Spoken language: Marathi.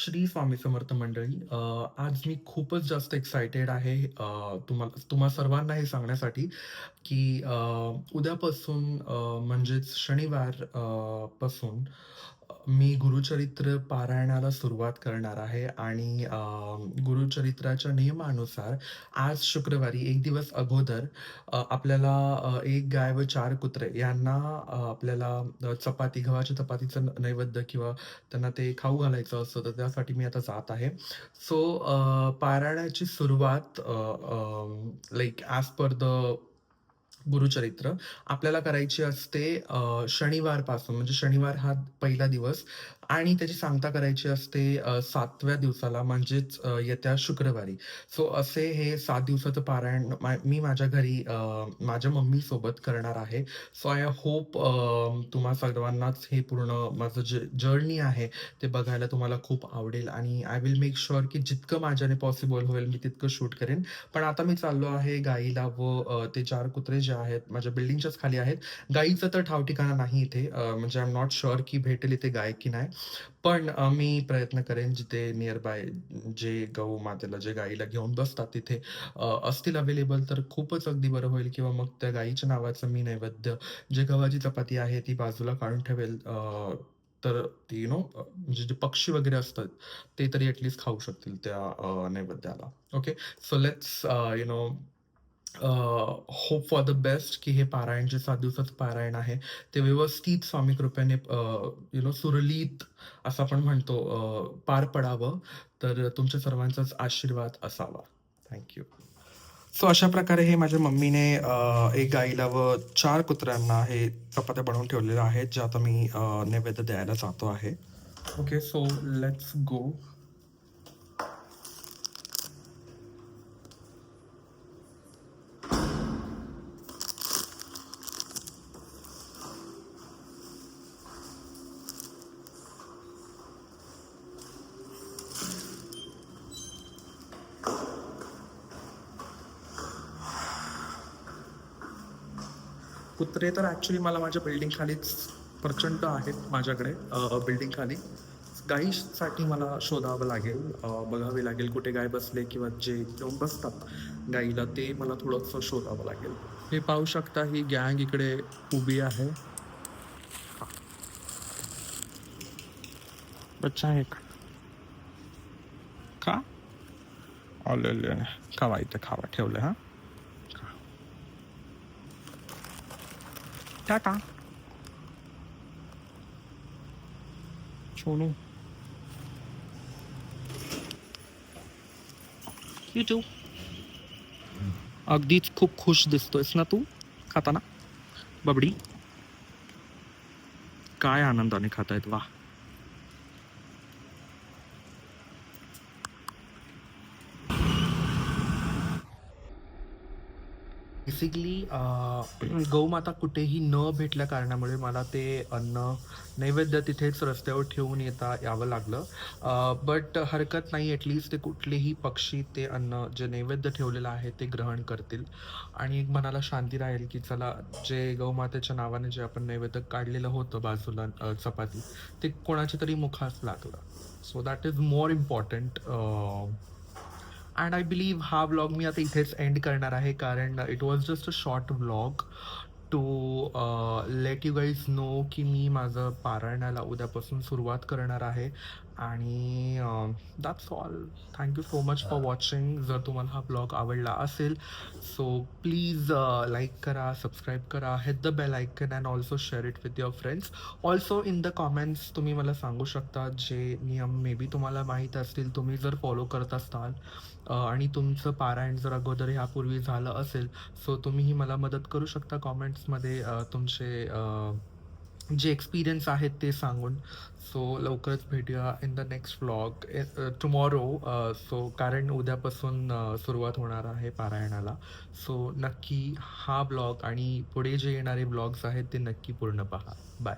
श्री स्वामी समर्थ मंडळी. आज मी खूपच जास्त एक्सायटेड आहे तुम्हा सर्वांना हे सांगण्यासाठी, की उद्यापासून म्हणजेच शनिवार पासून मी गुरुचरित्र पारायणाला सुरुवात करणार आहे आणि गुरुचरित्राच्या नियमानुसार आज शुक्रवारी 1 दिवस अगोदर आपल्याला 1 गाय व 4 कुत्रे यांना आपल्याला चपाती, गव्हाच्या चपातीचं नैवेद्य किंवा त्यांना ते खाऊ घालायचं असतं, तर त्यासाठी मी आता जात आहे. सो पारायणाची सुरुवात like as per the Gurucharitra आपल्याला करायची असते शनिवारपासून, म्हणजे शनिवार हा पहिला दिवस आणि त्याची सांगता करायची असते 7व्या दिवसाला, म्हणजेच येत्या शुक्रवारी. सो असे हे 7 दिवसाचं पारायण मी माझ्या घरी माझ्या मम्मीसोबत करणार आहे. सो आय होप तुम्हा सर्वांनाच हे पूर्ण माझं जे जर्नी आहे ते बघायला तुम्हाला खूप आवडेल आणि आय विल मेक शुअर की जितकं माझ्याने पॉसिबल होईल मी तितकं शूट करेन. पण आता मी चाललो आहे गाईला व ते 4 कुत्रे जे आहेत माझ्या बिल्डिंगच्याच खाली आहेत. गाईचं तर ठाव-ठिकाणा नाही इथे, म्हणजे आय एम नॉट शुअर की भेटेल इथे गाय की नाही. पण मी प्रयत्न करेन जिथे नियर बाय जे गौ मातेला, जे गाईला घेऊन बसतात तिथे असतील अवेलेबल तर खूपच अगदी बरं होईल, किंवा मग त्या गाईच्या नावाचं मी नैवेद्य, जे गव्हाची चपाती आहे ती बाजूला काढून ठेवेल. तर ती म्हणजे जे पक्षी वगैरे असतात ते तरी ॲटलीस्ट खाऊ शकतील त्या नैवेद्याला. Okay. So let's hope for the best की हे पारायण जे 7 दिवसाचं पारायण आहे, ते व्यवस्थित स्वामी कृपेने सुरळीत असं आपण म्हणतो पार पडावं. तर तुमच्या सर्वांचाच आशीर्वाद असावा. Thank you. सो अशा प्रकारे हे माझ्या मम्मीने 1 गाईला व 4 कुत्र्यांना हे चपात्या बनवून ठेवलेल्या आहेत, ज्या आता मी नैवेद्य द्यायला जातो आहे. Okay, so let's go. कुत्रे तर ॲक्चुअली मला माझ्या बिल्डिंग खालीच प्रचंड आहेत माझ्याकडे, बिल्डिंग खाली. गाईसाठी मला शोधावं लागेल, बघावे लागेल कुठे गाय बसले किंवा जे घेऊन बसतात गाईला ते मला थोडंसं शोधावं लागेल. हे पाहू शकता, ही गँग इकडे उभी आहे. बच्चा आहे का? का? आलेले. खावा इथे खावा ठेवले हा. टाटा. सोनू. You too. अगदीच खूप खुश दिसतोयस ना तू खाताना, बबडी. काय आनंदाने खातायत, वा. बेसिकली गौमाता कुठेही न भेटल्या कारणामुळे मला ते अन्न नैवेद्य तिथेच रस्त्यावर ठेवून यावं लागलं. बट हरकत नाही, ॲटलीस्ट ते कुठलेही पक्षी ते अन्न जे नैवेद्य ठेवलेलं आहे ते ग्रहण करतील आणि एक मनाला शांती राहील की चला, जे गौमातेच्या नावाने जे आपण नैवेद्य काढलेलं होतं बाजूला, चपाती, ते कोणाच्या तरी मुखास लागलं. So that is more important. And I believe हा व्लॉग मी आता इथेच एंड करणार आहे, कारण it was just a short vlog to let you guys know की मी माझं पारायणाला उद्यापासून सुरुवात करणार आहे. आणि that's all. Thank you so much for watching. जर तुम्हाला हा ब्लॉग आवडला असेल, सो प्लीज लाईक करा, सबस्क्राईब करा, hit the bell icon and also share it with your friends. Also in the comments तुम्ही मला सांगू शकता जे नियम मे बी तुम्हाला माहीत असतील, तुम्ही जर फॉलो करत असाल आणि तुमचं पारायण जर अगोदर ह्यापूर्वी झालं असेल, सो तुम्हीही मला मदत करू शकता कॉमेंट्समध्ये तुमचे जे एक्सपिरियन्स आहेत ते सांगून. सो लवकरच भेटूया in the next vlog tomorrow. So कारण उद्यापासून सुरुवात होणार आहे पारायणाला. सो नक्की हा ब्लॉग आणि पुढे जे येणारे ब्लॉग्स आहेत ते नक्की पूर्ण पहा. बाय.